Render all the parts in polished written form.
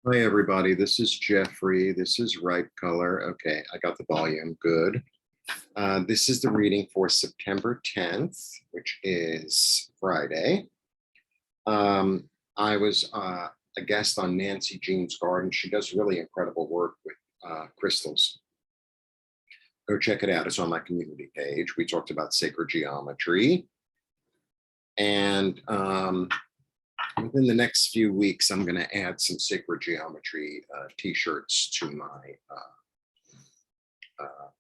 Hi, everybody. This is Jeffrey. This is Right Color. Okay, I got the volume. Good. This is the reading for September 10th, which is Friday. I was a guest on Nancy Jean's Garden. She does really incredible work with crystals. Go check it out. It's on my community page. We talked about sacred geometry. And within the next few weeks, I'm going to add some sacred geometry t-shirts to my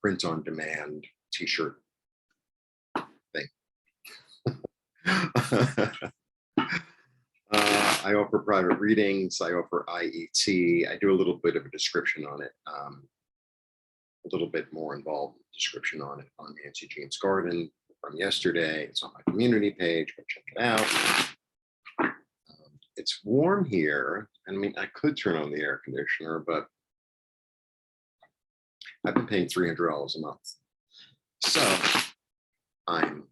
print on demand t-shirt thing. I offer private readings. I offer IET. I do a little bit of a description on it, a little bit more involved description on it on Nancy Jean's Garden from yesterday. It's on my community page. Go check it out. It's warm here. I mean, I could turn on the air conditioner, but I've been paying $300 a month. So I'm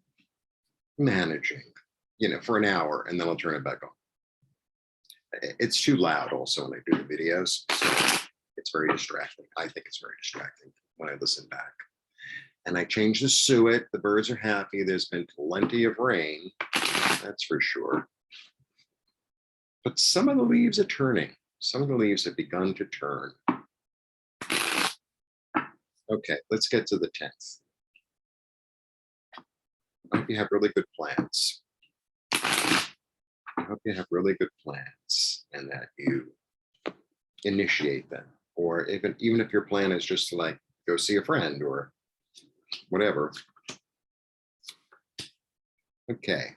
managing, for an hour, and then I'll turn it back on. It's too loud also when I do the videos. So it's very distracting. I think it's very distracting when I listen back. And I changed the suet. The birds are happy. There's been plenty of rain. That's for sure. But some of the leaves are turning. Some of the leaves have begun to turn. Okay, let's get to the 10th. I hope you have really good plans. I hope you have really good plans and that you initiate them. Or even if your plan is just to like go see a friend or whatever. Okay.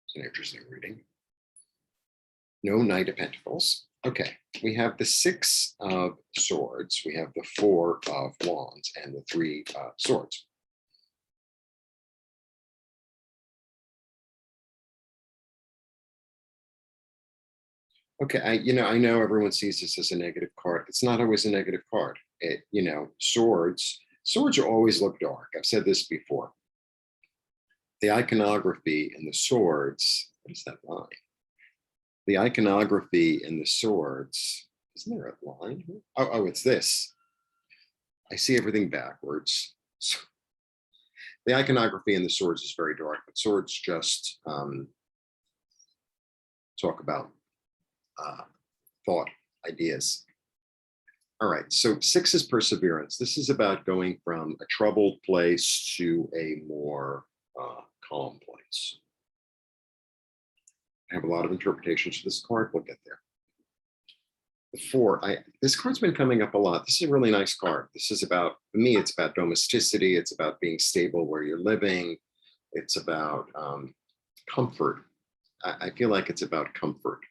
It's an interesting reading. No Knight of Pentacles. Okay, we have the Six of Swords, we have the Four of Wands, and the Three of Swords. Okay, I know everyone sees this as a negative card. It's not always a negative card. Swords always look dark. I've said this before. The iconography in the swords, what is that line? The iconography in the swords, isn't there a line here? Oh, it's this. I see everything backwards. So the iconography in the swords is very dark, but swords just talk about thought, ideas. All right, so 6 is perseverance. This is about going from a troubled place to a more calm place. I have a lot of interpretations for this card. We'll get there. The 4, this card's been coming up a lot. This is a really nice card. This is about, for me, it's about domesticity. It's about being stable where you're living. It's about comfort. I feel like it's about comfort.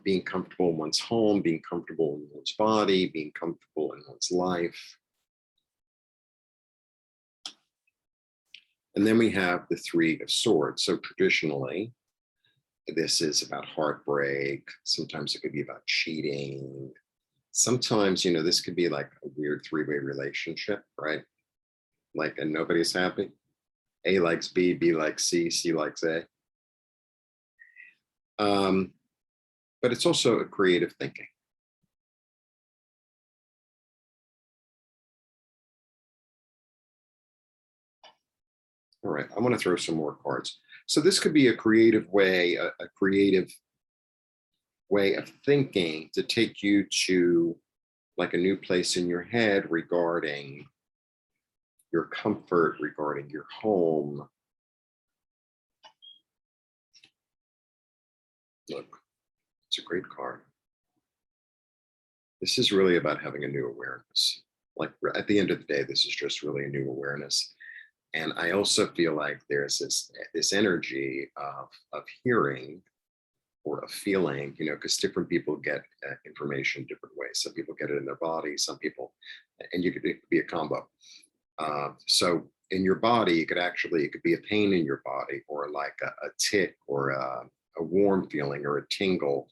Being comfortable in one's home, being comfortable in one's body, being comfortable in one's life. And then we have the 3 of Swords. So traditionally, this is about heartbreak. Sometimes it could be about cheating. Sometimes, this could be like a weird 3-way relationship, right? Like, and nobody's happy. A likes B, B likes C, C likes A. But it's also a creative thinking. All right, I want to throw some more cards. So this could be a creative way, a creative way of thinking to take you to like a new place in your head regarding your comfort, regarding your home. Look, it's a great card. This is really about having a new awareness. Like at the end of the day, this is just really a new awareness. And I also feel like there's this energy of hearing or a feeling, because different people get information different ways. Some people get it in their body, some people, and it could be a combo. So in your body, it could be a pain in your body, or like a tick, or a warm feeling, or a tingle,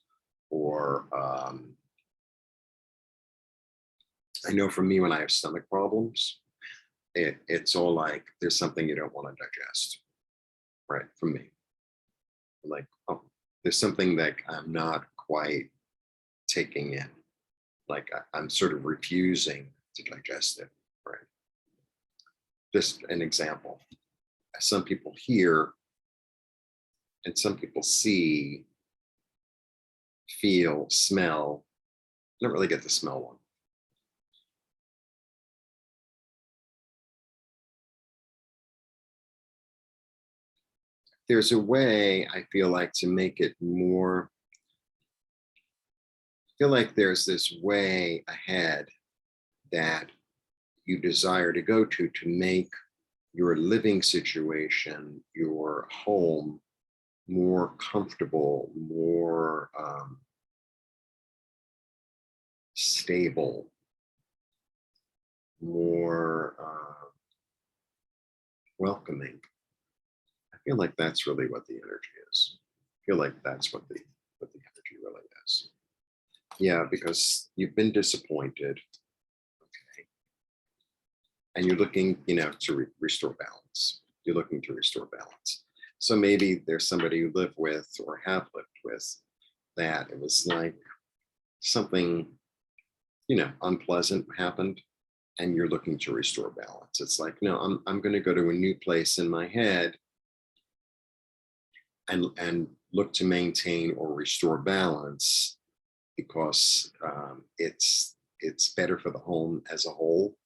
or I know for me, when I have stomach problems, it's all like there's something you don't want to digest, right? From me, like, oh, there's something that I'm not quite taking in, like I'm sort of refusing to digest it, right? Just an example. Some people hear and some people see, feel, smell. I don't really get the smell one. There's a way, I feel like, to make it more, I feel like there's this way ahead that you desire to go to make your living situation, your home, more comfortable, more stable, more welcoming. I feel like that's really what the energy is. I feel like that's what the energy really is. Yeah, because you've been disappointed, okay, and you're looking, to restore balance. You're looking to restore balance. So maybe there's somebody you live with or have lived with that it was like something, unpleasant happened, and you're looking to restore balance. It's like, no, I'm going to go to a new place in my head and look to maintain or restore balance because it's better for the home as a whole,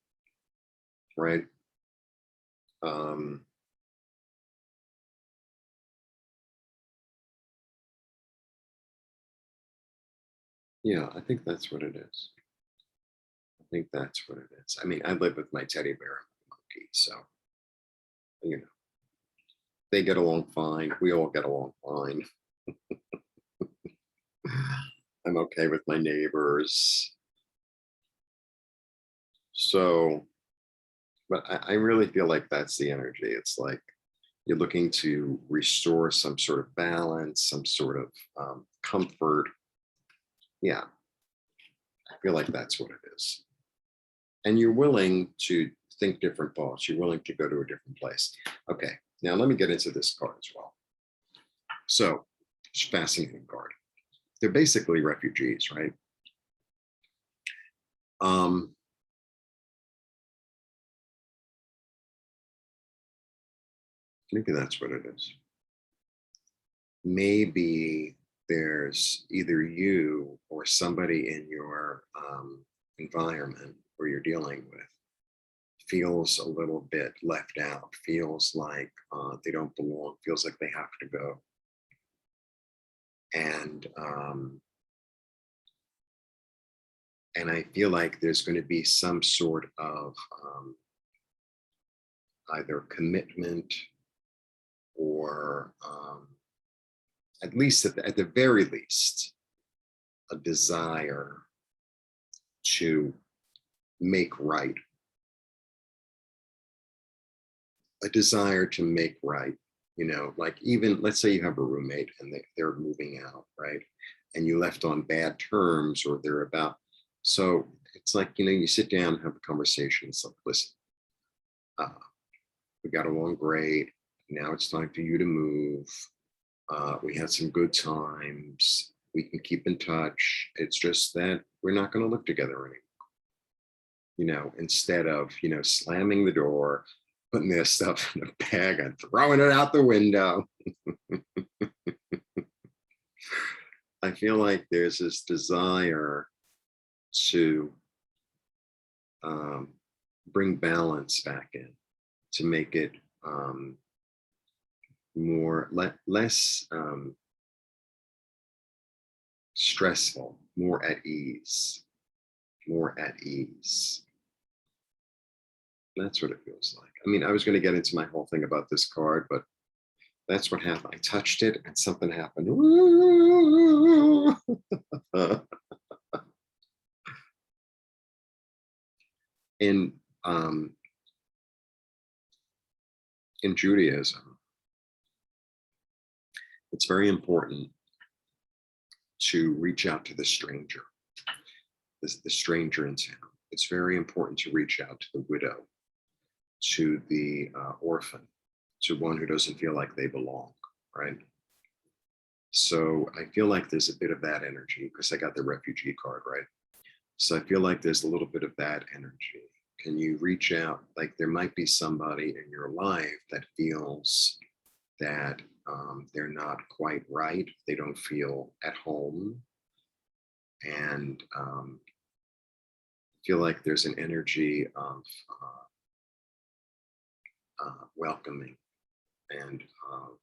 right? Yeah, I think that's what it is. I think that's what it is. I mean, I live with my teddy bear and my monkey, so they get along fine. We all get along fine. I'm okay with my neighbors. So, but I really feel like that's the energy. It's like you're looking to restore some sort of balance, some sort of comfort. Yeah, I feel like that's what it is. And you're willing to think different thoughts. You're willing to go to a different place. Okay, now let me get into this card as well. So, it's a fascinating card. They're basically refugees, right? Maybe that's what it is. Maybe there's either you or somebody in your environment where you're dealing with feels a little bit left out, feels like they don't belong, feels like they have to go. And I feel like there's going to be some sort of either commitment or at least at the very least, a desire to make right, a desire to make right. Like even let's say you have a roommate and they're moving out, right? And you left on bad terms or they're about, so it's like, you sit down and have a conversation. It's like, listen, we got along great. Now it's time for you to move. We had some good times. We can keep in touch. It's just that we're not going to live together anymore. Instead of, slamming the door, putting their stuff in a bag and throwing it out the window. I feel like there's this desire to bring balance back in, to make it less stressful, more at ease, more at ease. That's what it feels like. I mean, I was going to get into my whole thing about this card, but that's what happened. I touched it and something happened. in Judaism, it's very important to reach out to the stranger, the stranger in town. It's very important to reach out to the widow, to the orphan, to one who doesn't feel like they belong, right? So I feel like there's a bit of that energy because I got the refugee card, right? So I feel like there's a little bit of that energy. Can you reach out? Like there might be somebody in your life that feels that they're not quite right. They don't feel at home. And feel like there's an energy of welcoming and of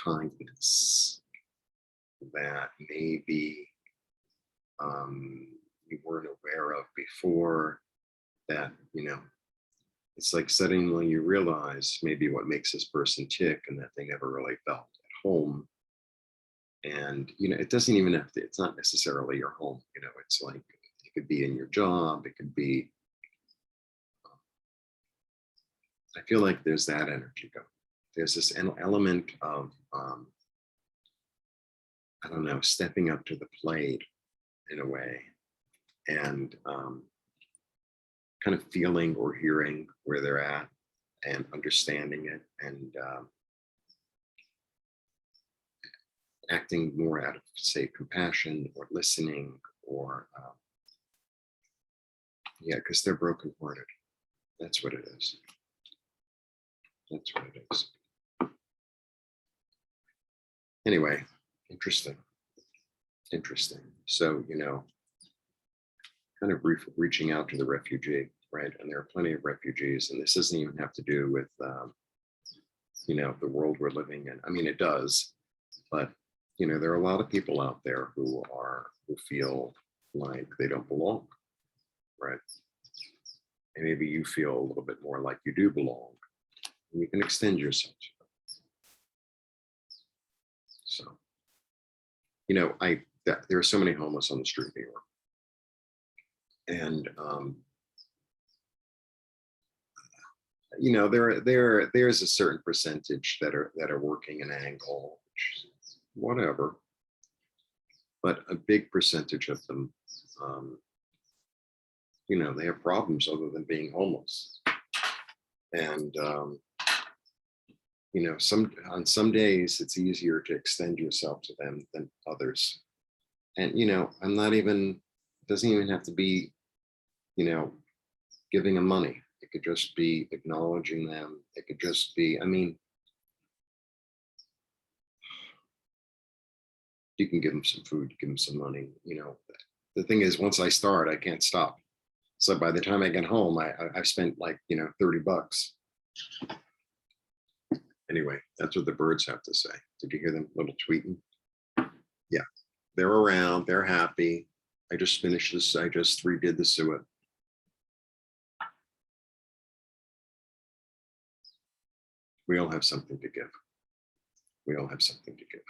kindness that maybe you weren't aware of before, that, it's like suddenly you realize maybe what makes this person tick and that they never really felt at home. And, it doesn't even have to, it's not necessarily your home, it's like, it could be in your job, it could be, I feel like there's that energy going. There's this element of, I don't know, stepping up to the plate in a way, and kind of feeling or hearing where they're at and understanding it, and acting more out of, say, compassion or listening, or yeah, because they're brokenhearted. That's what it is. That's what it is. Anyway, interesting. So, kind of reaching out to the refugee, right? And there are plenty of refugees, and this doesn't even have to do with, the world we're living in. I mean, it does, but, there are a lot of people out there who feel like they don't belong, right? And maybe you feel a little bit more like you do belong, and you can extend yourself to them. So, there are so many homeless on the street in New York. And there's a certain percentage that are working an angle, whatever, but a big percentage of them, they have problems other than being homeless. And on some days it's easier to extend yourself to them than others. And I'm not even, it doesn't even have to be, giving them money. It could just be acknowledging them. It could just be, you can give them some food, give them some money. The thing is, once I start, I can't stop. So by the time I get home, I've spent like, $30. Anyway, that's what the birds have to say. Did you hear them little tweeting? Yeah, they're around, they're happy. I just finished this, I just redid the suet. We all have something to give. We all have something to give.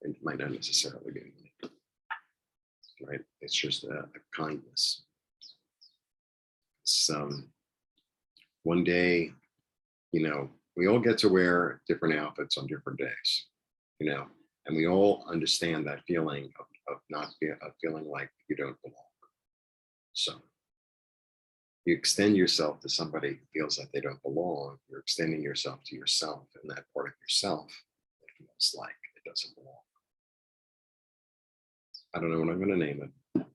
It might not necessarily be money, right? It's just a kindness. One day, we all get to wear different outfits on different days, and we all understand that feeling of feeling like you don't belong. So you extend yourself to somebody who feels like they don't belong. You're extending yourself to yourself, and that part of yourself that feels like it doesn't belong. I don't know what I'm going to name it.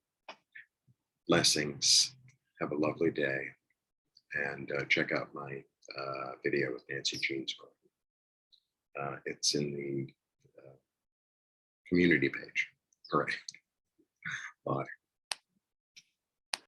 Blessings. Have a lovely day, and check out my video with Nancy Jean's garden. It's in the community page. All right. Bye.